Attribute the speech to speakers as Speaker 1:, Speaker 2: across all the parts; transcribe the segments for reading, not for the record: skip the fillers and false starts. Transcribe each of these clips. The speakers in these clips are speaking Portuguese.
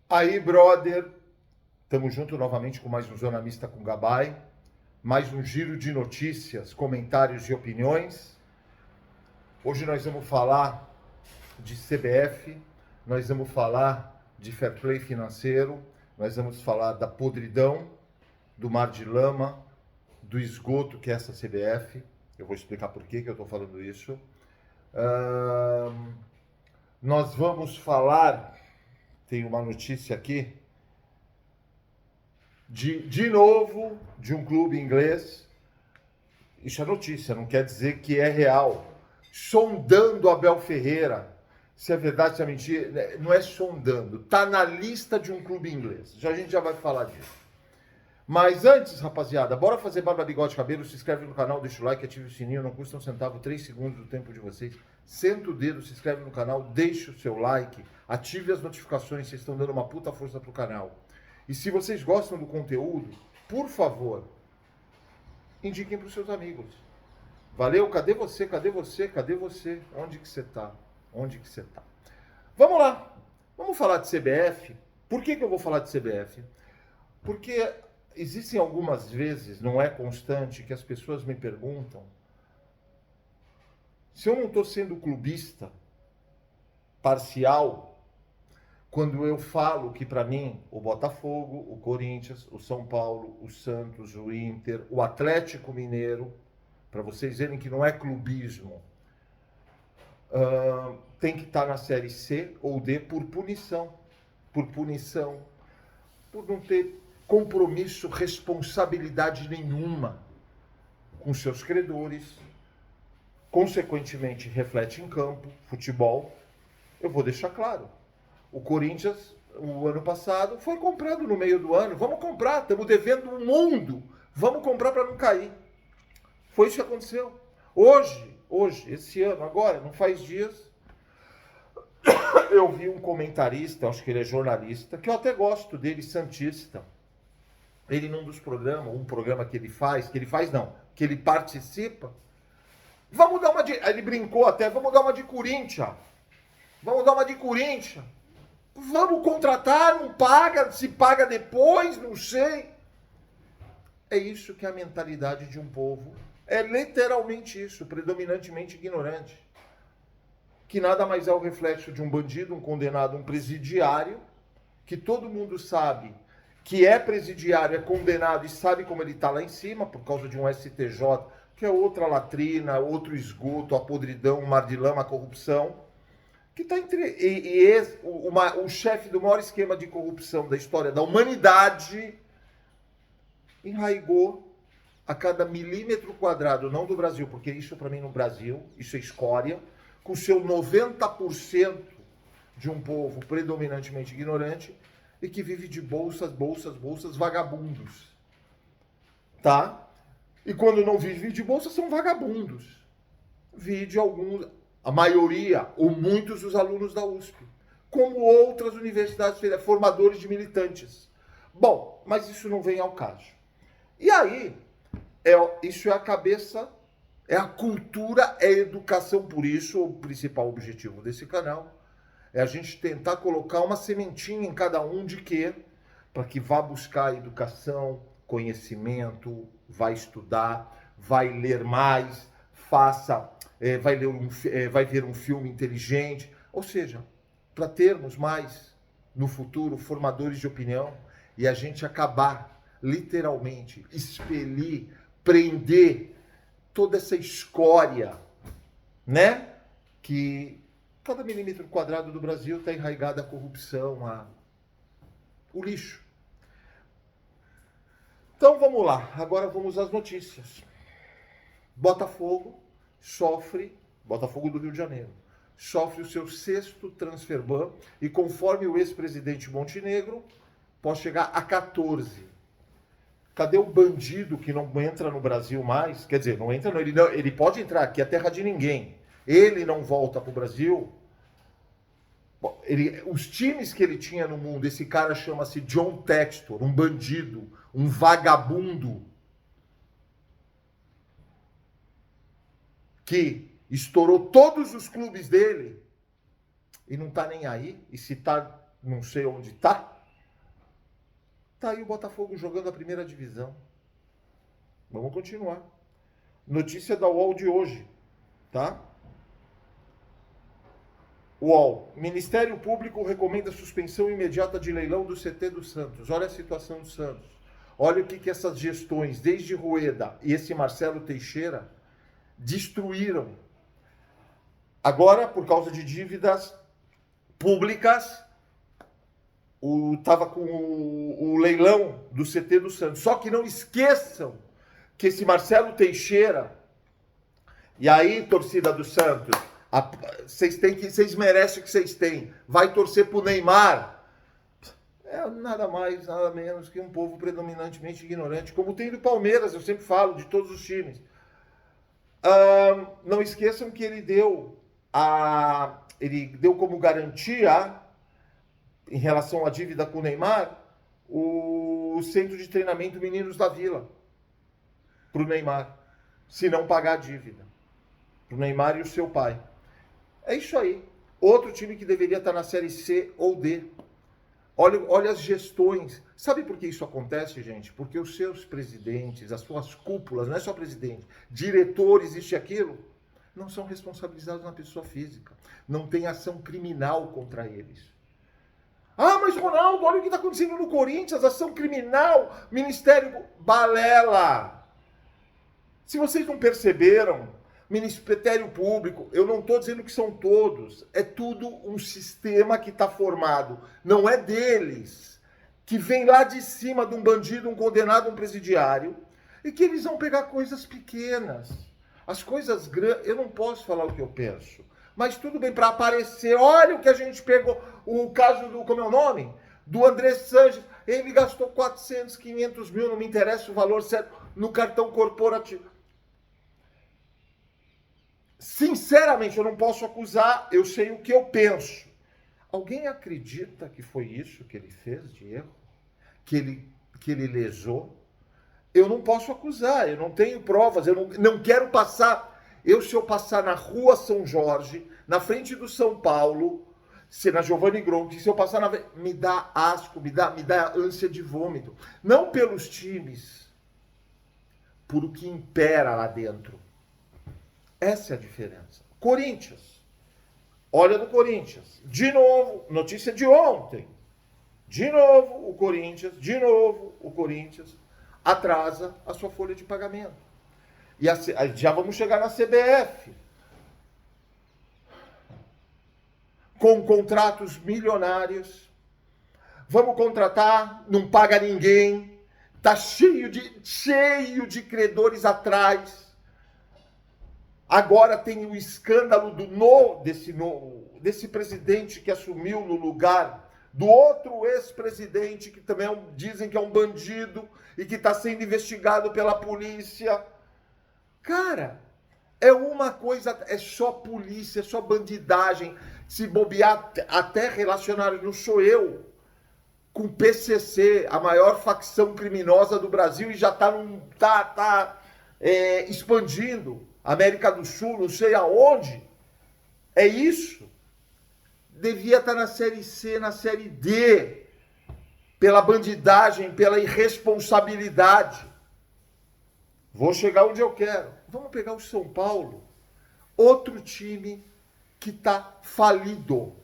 Speaker 1: Aí, brother, estamos junto novamente com mais um Zona Mista com Gabay, mais um giro de notícias, comentários e opiniões. Hoje nós vamos falar de CBF, nós vamos falar de fair play financeiro, nós vamos falar da podridão, do mar de lama, do esgoto que é essa CBF. Eu vou explicar por que eu estou falando isso. Nós vamos falar, tem uma notícia aqui, de novo, de um clube inglês. Isso é notícia, não quer dizer que é real. Sondando Abel Ferreira. Se é verdade, se é mentira, não é sondando. Está na lista de um clube inglês. A gente já vai falar disso. Mas antes, rapaziada, bora fazer barba, bigode, cabelo. Se inscreve no canal, deixa o like, ative o sininho. Não custa um centavo, 3 segundos do tempo de vocês. Senta o dedo, se inscreve no canal, deixa o seu like. Ative as notificações, vocês estão dando uma puta força pro canal. E se vocês gostam do conteúdo, por favor, indiquem para os seus amigos. Valeu? Cadê você? Cadê você? Cadê você? Onde que você tá? Onde que você tá? Vamos lá. Vamos falar de CBF. Por que eu vou falar de CBF? Porque existem algumas vezes, não é constante, que as pessoas me perguntam se eu não estou sendo clubista, parcial, quando eu falo que para mim o Botafogo, o Corinthians, o São Paulo, o Santos, o Inter, o Atlético Mineiro, para vocês verem que não é clubismo, tem que estar na Série C ou D por punição, por não ter compromisso, responsabilidade nenhuma com seus credores, consequentemente reflete em campo, futebol. Eu vou deixar claro. O Corinthians, o ano passado, foi comprado no meio do ano. Vamos comprar, estamos devendo um mundo. Vamos comprar para não cair. Foi isso que aconteceu. Hoje, esse ano, agora, não faz dias, eu vi um comentarista, acho que ele é jornalista, que eu até gosto dele, santista. Ele num dos programas, um programa que ele participa. Vamos dar uma de... Ele brincou até, vamos dar uma de Corinthians. Vamos dar uma de Corinthians. Vamos contratar, não paga, se paga depois, não sei. É isso que é a mentalidade de um povo. É literalmente isso, predominantemente ignorante. Que nada mais é o reflexo de um bandido, um condenado, um presidiário, que todo mundo sabe que é presidiário, é condenado e sabe como ele está lá em cima, por causa de um STJ, que é outra latrina, outro esgoto, a podridão, o mar de lama, a corrupção, que está entre... o chefe do maior esquema de corrupção da história da humanidade enraigou a cada milímetro quadrado, não do Brasil, porque isso para mim no Brasil, isso é escória, com seu 90% de um povo predominantemente ignorante e que vive de bolsas, vagabundos. Tá? E quando não vive de bolsa, são vagabundos. Vide alguns, a maioria, ou muitos dos alunos da USP, como outras universidades, formadores de militantes. Bom, mas isso não vem ao caso. E aí, isso é a cabeça, é a cultura, é a educação. Por isso, o principal objetivo desse canal é a gente tentar colocar uma sementinha em cada um de quê? Para que vá buscar educação, conhecimento, vai estudar, vai ler mais, vai ver um filme inteligente. Ou seja, para termos mais, no futuro, formadores de opinião e a gente acabar, literalmente, expelir, prender toda essa escória, né? Que cada milímetro quadrado do Brasil está enraigada a corrupção, o lixo. Então vamos lá, agora vamos às notícias. Botafogo do Rio de Janeiro, sofre o seu 6º transfer ban e conforme o ex-presidente Montenegro, pode chegar a 14. Cadê o bandido que não entra no Brasil mais? Quer dizer, não entra, não, ele pode entrar aqui, é terra de ninguém. Ele não volta para o Brasil. Os times que ele tinha no mundo, esse cara chama-se John Textor, um bandido, um vagabundo, que estourou todos os clubes dele e não tá nem aí. E se tá, não sei onde tá. Tá aí o Botafogo jogando a primeira divisão. Vamos continuar. Notícia da UOL de hoje, tá? UOL. Ministério Público recomenda suspensão imediata de leilão do CT do Santos. Olha a situação do Santos. Olha o que essas gestões, desde Rueda e esse Marcelo Teixeira, destruíram. Agora, por causa de dívidas públicas, estava com o leilão do CT do Santos. Só que não esqueçam que esse Marcelo Teixeira, e aí, torcida do Santos, vocês merecem o que vocês têm. Vai torcer pro Neymar. É nada mais, nada menos que um povo predominantemente ignorante, como tem do Palmeiras, eu sempre falo, de todos os times. Não esqueçam que ele deu como garantia, em relação à dívida com o Neymar, o centro de treinamento Meninos da Vila, para o Neymar, se não pagar a dívida. Para o Neymar e o seu pai. É isso aí. Outro time que deveria estar na Série C ou D. Olha as gestões. Sabe por que isso acontece, gente? Porque os seus presidentes, as suas cúpulas, não é só presidente, diretores, isso e aquilo, não são responsabilizados na pessoa física. Não tem ação criminal contra eles. Ah, mas Ronaldo, olha o que está acontecendo no Corinthians, ação criminal, Ministério Balela. Se vocês não perceberam, Ministério Público, eu não estou dizendo que são todos, é tudo um sistema que está formado, não é deles, que vem lá de cima de um bandido, um condenado, um presidiário, e que eles vão pegar coisas pequenas. As coisas grandes, eu não posso falar o que eu penso, mas tudo bem, para aparecer, olha o que a gente pegou, o caso do, como é o nome? Do André Sanches, ele gastou 400, 500 mil, não me interessa o valor certo, no cartão corporativo. Sinceramente, eu não posso acusar, eu sei o que eu penso. Alguém acredita que foi isso que ele fez de erro? Que ele lesou? Eu não posso acusar, eu não tenho provas, eu não quero passar. Se eu passar na rua São Jorge, na frente do São Paulo, se na Giovanni Gronchi, se eu passar me dá asco, me dá ânsia de vômito. Não pelos times, por o que impera lá dentro. Essa é a diferença. Corinthians. Olha do Corinthians. De novo, notícia de ontem. De novo, o Corinthians atrasa a sua folha de pagamento. E já vamos chegar na CBF. Com contratos milionários. Vamos contratar, não paga ninguém. Tá cheio de credores atrás. Agora tem o escândalo desse presidente que assumiu no lugar do outro ex-presidente, que também dizem que é um bandido e que está sendo investigado pela polícia. Cara, é uma coisa, é só polícia, é só bandidagem. Se bobear, até relacionado, não sou eu, com o PCC, a maior facção criminosa do Brasil, e já está expandindo. América do Sul, não sei aonde. É isso. Devia estar na Série C, na Série D. Pela bandidagem, pela irresponsabilidade. Vou chegar onde eu quero. Vamos pegar o São Paulo. Outro time que está falido.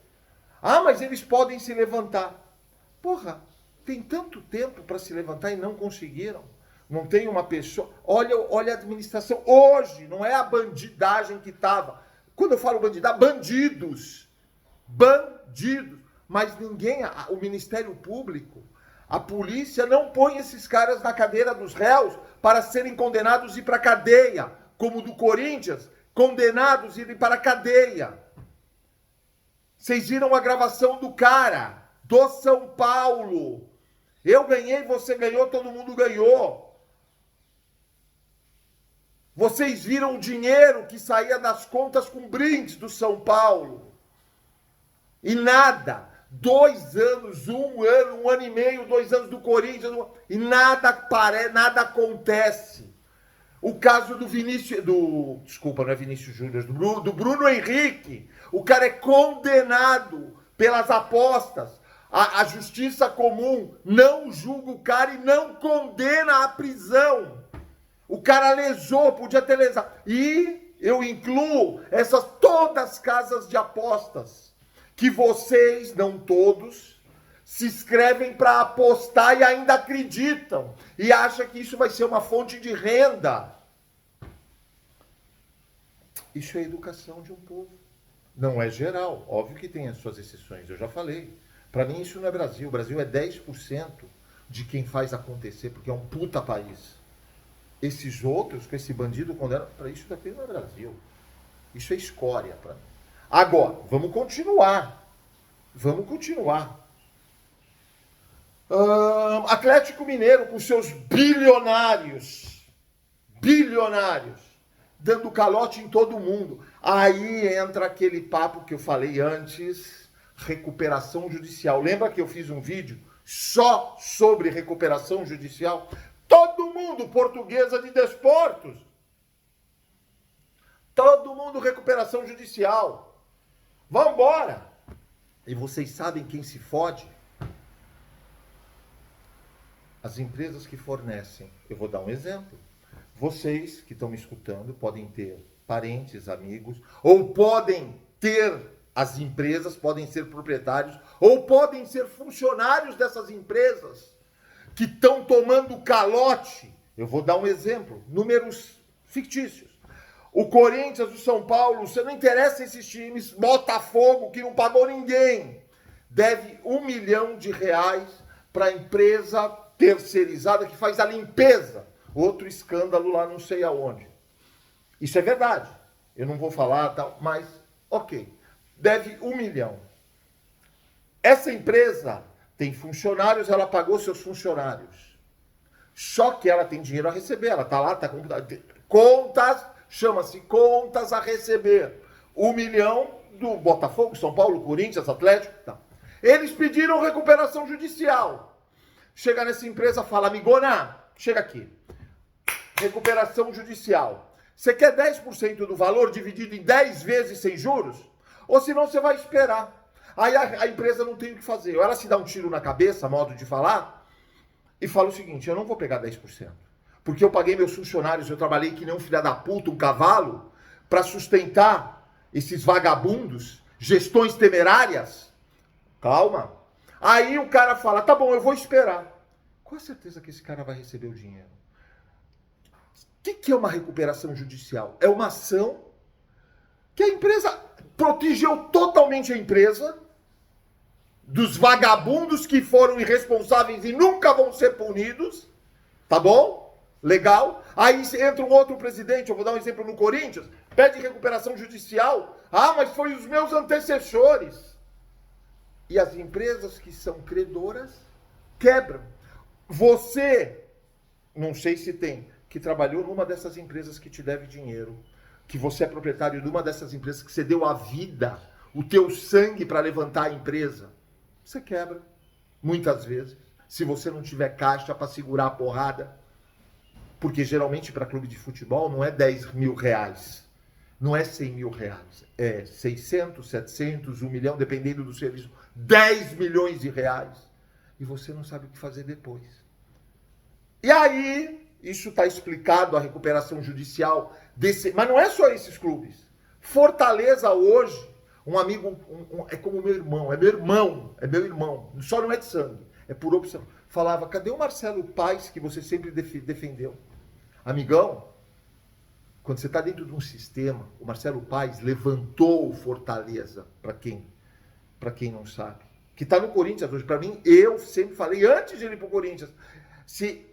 Speaker 1: Ah, mas eles podem se levantar. Porra, tem tanto tempo para se levantar e não conseguiram. Não tem uma pessoa... Olha a administração hoje, não é a bandidagem que estava. Quando eu falo bandidagem, bandidos. Bandidos. Mas ninguém, o Ministério Público, a polícia não põe esses caras na cadeira dos réus para serem condenados e ir para a cadeia. Como o do Corinthians, condenados e irem para a cadeia. Vocês viram a gravação do cara, do São Paulo. Eu ganhei, você ganhou, todo mundo ganhou. Vocês viram o dinheiro que saía das contas com brindes do São Paulo. E nada. 2 anos, 1 ano, 1 ano e meio, 2 anos do Corinthians. E nada acontece. O caso do Vinícius... Desculpa, não é Vinícius Júnior. Do Bruno Henrique. O cara é condenado pelas apostas. A justiça comum não julga o cara e não condena à prisão. O cara lesou, podia ter lesado. E eu incluo todas as casas de apostas que vocês, não todos, se inscrevem para apostar e ainda acreditam. E acham que isso vai ser uma fonte de renda. Isso é educação de um povo. Não é geral. Óbvio que tem as suas exceções, eu já falei. Para mim isso não é Brasil. O Brasil é 10% de quem faz acontecer, porque é um puta país. Esses outros, com esse bandido condenado, para isso daqui não é Brasil. Isso é escória para mim. Agora, vamos continuar. Atlético Mineiro com seus bilionários, dando calote em todo mundo. Aí entra aquele papo que eu falei antes, recuperação judicial. Lembra que eu fiz um vídeo só sobre recuperação judicial? Todo mundo, Portuguesa de Desportos. Todo mundo, recuperação judicial. Vambora. E vocês sabem quem se fode? As empresas que fornecem. Eu vou dar um exemplo. Vocês que estão me escutando podem ter parentes, amigos, ou podem ter as empresas, podem ser proprietários, ou podem ser funcionários dessas empresas que estão tomando calote. Eu vou dar um exemplo, números fictícios. O Corinthians, o São Paulo, você não interessa esses times, Botafogo, que não pagou ninguém, deve R$1 milhão para a empresa terceirizada que faz a limpeza. Outro escândalo lá não sei aonde. Isso é verdade. Eu não vou falar, tal, mas ok. Deve R$1 milhão. Essa empresa tem funcionários, ela pagou seus funcionários. Só que ela tem dinheiro a receber. Ela está lá, está com contas, chama-se contas a receber. R$1 milhão do Botafogo, São Paulo, Corinthians, Atlético. Tá. Eles pediram recuperação judicial. Chega nessa empresa, fala, amigona, chega aqui. Recuperação judicial. Você quer 10% do valor dividido em 10 vezes sem juros? Ou senão você vai esperar. Aí a empresa não tem o que fazer. Ou ela se dá um tiro na cabeça, modo de falar, e fala o seguinte, eu não vou pegar 10%. Porque eu paguei meus funcionários, eu trabalhei que nem um filho da puta, um cavalo, para sustentar esses vagabundos, gestões temerárias. Calma. Aí o cara fala, tá bom, eu vou esperar. Qual a certeza que esse cara vai receber o dinheiro? O que é uma recuperação judicial? É uma ação que a empresa protegeu totalmente a empresa dos vagabundos que foram irresponsáveis e nunca vão ser punidos, tá bom? Legal. Aí entra um outro presidente, eu vou dar um exemplo no Corinthians, pede recuperação judicial. Ah, mas foi os meus antecessores. E as empresas que são credoras quebram. Você, não sei se tem, que trabalhou numa dessas empresas que te deve dinheiro, que você é proprietário de uma dessas empresas, que você deu a vida, o teu sangue para levantar a empresa, você quebra, muitas vezes, se você não tiver caixa para segurar a porrada, porque geralmente para clube de futebol não é R$10 mil, não é R$100 mil, é 600, 700, 1 milhão, dependendo do serviço, R$10 milhões, e você não sabe o que fazer depois. E aí, isso está explicado, a recuperação judicial desse... Mas não é só esses clubes. Fortaleza hoje, um amigo, é como meu irmão, é meu irmão, só não é de sangue, é por opção. Falava, cadê o Marcelo Paes que você sempre defendeu? Amigão, quando você está dentro de um sistema, o Marcelo Paes levantou o Fortaleza, para quem não sabe, que está no Corinthians hoje. Para mim, eu sempre falei, antes de ele ir para o Corinthians, se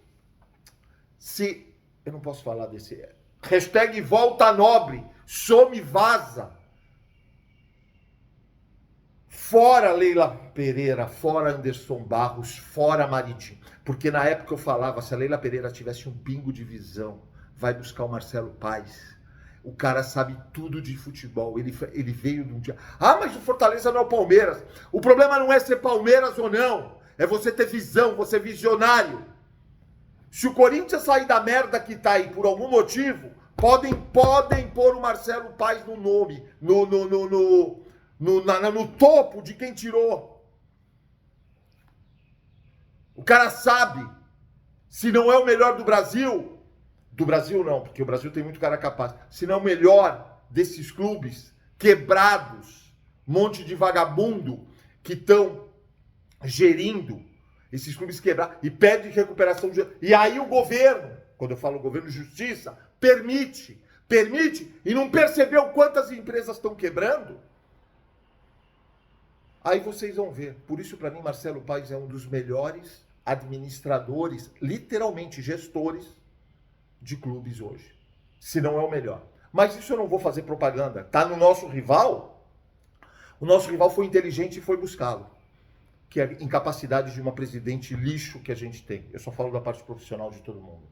Speaker 1: eu não posso falar desse... Hashtag volta nobre, some vaza. Fora Leila Pereira, fora Anderson Barros, fora Maridinho. Porque na época eu falava, se a Leila Pereira tivesse um pingo de visão, vai buscar o Marcelo Paes. O cara sabe tudo de futebol. Ele veio de um dia... Ah, mas o Fortaleza não é o Palmeiras. O problema não é ser Palmeiras ou não. É você ter visão, você é visionário. Se o Corinthians sair da merda que tá aí por algum motivo, podem pôr o Marcelo Paes no nome, no topo de quem tirou. O cara sabe, se não é o melhor do Brasil não, porque o Brasil tem muito cara capaz, se não é o melhor desses clubes quebrados, monte de vagabundo que estão gerindo esses clubes quebrados e pede recuperação de... E aí o governo, quando eu falo governo, justiça, permite, e não percebeu quantas empresas estão quebrando? Aí vocês vão ver. Por isso, para mim, Marcelo Paes é um dos melhores administradores, literalmente gestores de clubes hoje. Se não é o melhor. Mas isso eu não vou fazer propaganda. Tá no nosso rival? O nosso rival foi inteligente e foi buscá-lo. Que é a incapacidade de uma presidente lixo que a gente tem. Eu só falo da parte profissional de todo mundo.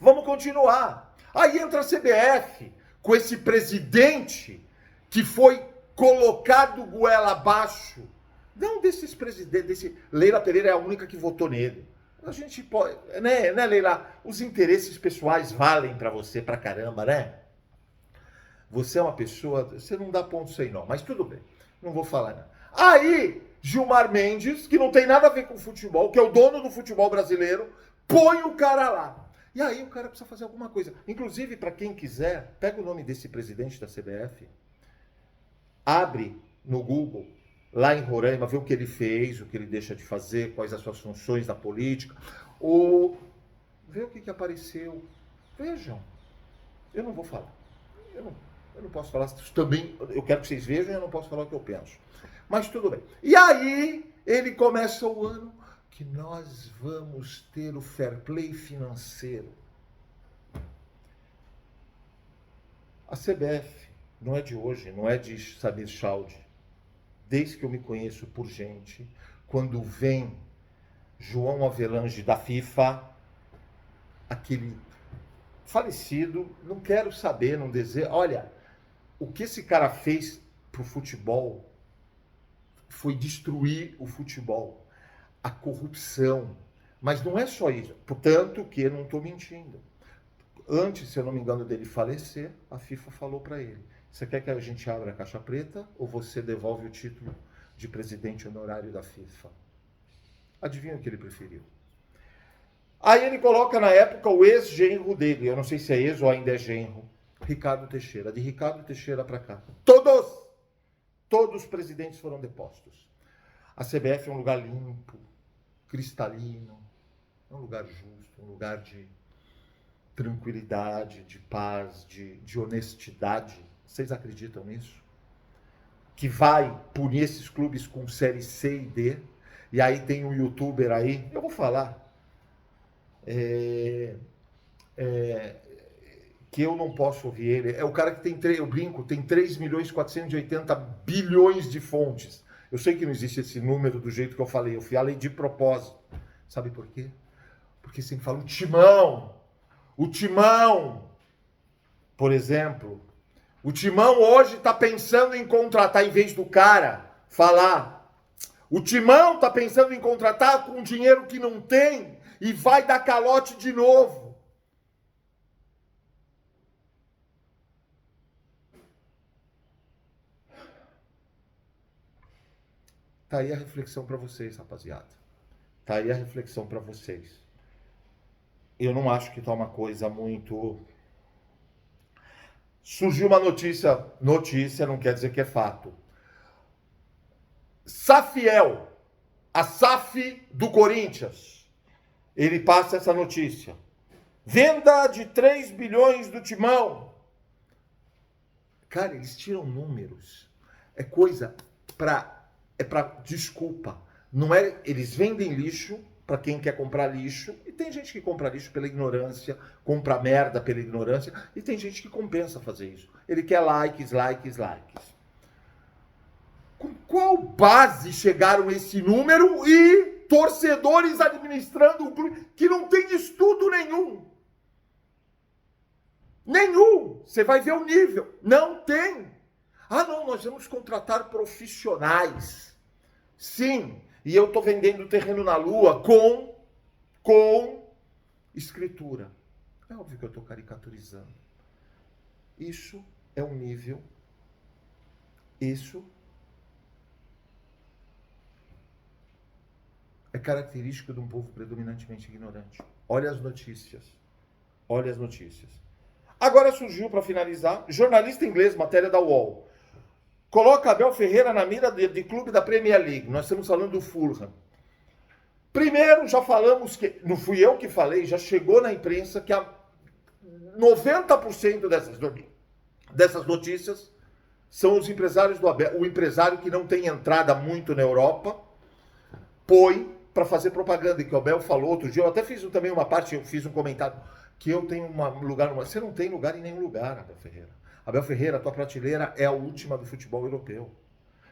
Speaker 1: Vamos continuar. Aí entra a CBF com esse presidente que foi colocado goela abaixo. Não desses presidentes, Leila Pereira é a única que votou nele. A gente pode, né, Leila? Os interesses pessoais valem para você pra caramba, né? Você é uma pessoa, você não dá ponto sem nó, mas tudo bem, não vou falar nada. Aí, Gilmar Mendes, que não tem nada a ver com futebol, que é o dono do futebol brasileiro, põe o cara lá. E aí o cara precisa fazer alguma coisa. Inclusive, para quem quiser, pega o nome desse presidente da CBF, abre no Google, lá em Roraima, vê o que ele fez, o que ele deixa de fazer, quais as suas funções da política, ou vê o que apareceu. Vejam. Eu não vou falar. Eu não posso falar. Também, eu quero que vocês vejam e eu não posso falar o que eu penso. Mas tudo bem. E aí, ele começa o ano que nós vamos ter o fair play financeiro. A CBF não é de hoje, não é de Samir Chaudhry. Desde que eu me conheço por gente, quando vem João Avelange da FIFA, aquele falecido, não quero saber, não desejo. Olha, o que esse cara fez pro futebol foi destruir o futebol, a corrupção. Mas não é só isso. Portanto, que eu não estou mentindo. Antes, se eu não me engano, dele falecer, a FIFA falou para ele: você quer que a gente abra a caixa preta ou você devolve o título de presidente honorário da FIFA? Adivinha o que ele preferiu? Aí ele coloca na época o ex-genro dele, eu não sei se é ex ou ainda é genro, Ricardo Teixeira. De Ricardo Teixeira para cá, todos os presidentes foram depostos. A CBF é um lugar limpo, cristalino, é um lugar justo, um lugar de tranquilidade, de paz, de honestidade. Vocês acreditam nisso? Que vai punir esses clubes com série C e D, e aí tem um youtuber aí, eu vou falar, que eu não posso ouvir ele, é o cara que tem, eu brinco, tem 3.480 bilhões de fontes. Eu sei que não existe esse número do jeito que eu falei de propósito. Sabe por quê? Porque sempre fala o Timão, por exemplo, o Timão hoje está pensando em contratar, em vez do cara falar, o Timão está pensando em contratar com dinheiro que não tem e vai dar calote de novo. Tá aí a reflexão para vocês, rapaziada. Tá aí a reflexão para vocês. Eu não acho que tá uma coisa muito... Surgiu uma notícia não quer dizer que é fato. Safiel, a SAF do Corinthians, ele passa essa notícia. Venda de 3 bilhões do Timão. Cara, eles tiram números. É coisa desculpa. Não é, eles vendem lixo para quem quer comprar lixo, e tem gente que compra lixo pela ignorância, compra merda pela ignorância, e tem gente que compensa fazer isso. Ele quer likes. Com qual base chegaram esse número e torcedores administrando o clube que não tem estudo nenhum? Nenhum! Você vai ver o nível. Não tem. Ah, não, nós vamos contratar profissionais. Sim, e eu estou vendendo terreno na Lua com escritura. É óbvio que eu estou caricaturizando. Isso é um nível. Isso é característico de um povo predominantemente ignorante. Olha as notícias. Olha as notícias. Agora surgiu, para finalizar, jornalista inglês, matéria da UOL. Coloca Abel Ferreira na mira de clube da Premier League. Nós estamos falando do Fulham. Primeiro, já falamos que, não fui eu que falei, já chegou na imprensa que 90% dessas notícias são os empresários do Abel. O empresário que não tem entrada muito na Europa põe para fazer propaganda. E que o Abel falou outro dia, eu até fiz também uma parte, eu fiz um comentário, que eu tenho um lugar. Você não tem lugar em nenhum lugar, Abel Ferreira. Abel Ferreira, a tua prateleira é a última do futebol europeu.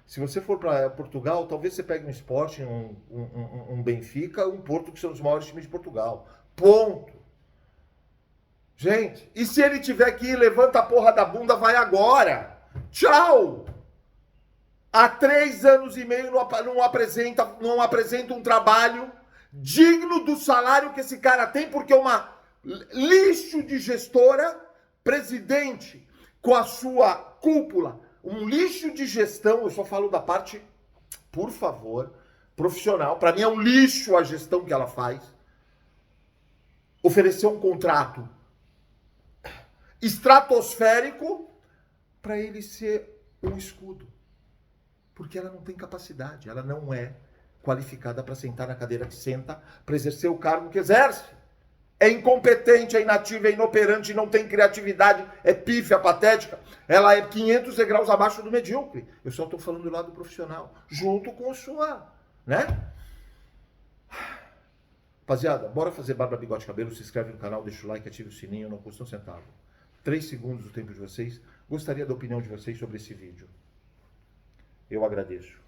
Speaker 1: Se você for para Portugal, talvez você pegue um Sporting, um Benfica, um Porto, que são os maiores times de Portugal. Ponto. Gente, e se ele tiver que ir, levanta a porra da bunda, vai agora. Tchau! Há 3 anos e meio não apresenta um trabalho digno do salário que esse cara tem, porque é uma lixo de gestora, presidente com a sua cúpula, um lixo de gestão. Eu só falo da parte, por favor, profissional. Para mim é um lixo a gestão que ela faz. Ofereceu um contrato estratosférico para ele ser um escudo. Porque ela não tem capacidade, ela não é qualificada para sentar na cadeira que senta, para exercer o cargo que exerce. É incompetente, é inativa, é inoperante, não tem criatividade, é pífia, patética. Ela é 500 degraus abaixo do medíocre. Eu só estou falando do lado profissional, junto com a sua, né? Rapaziada, bora fazer barba, bigode, cabelo, se inscreve no canal, deixa o like, ativa o sininho, não custa um centavo. 3 segundos do tempo de vocês. Gostaria da opinião de vocês sobre esse vídeo. Eu agradeço.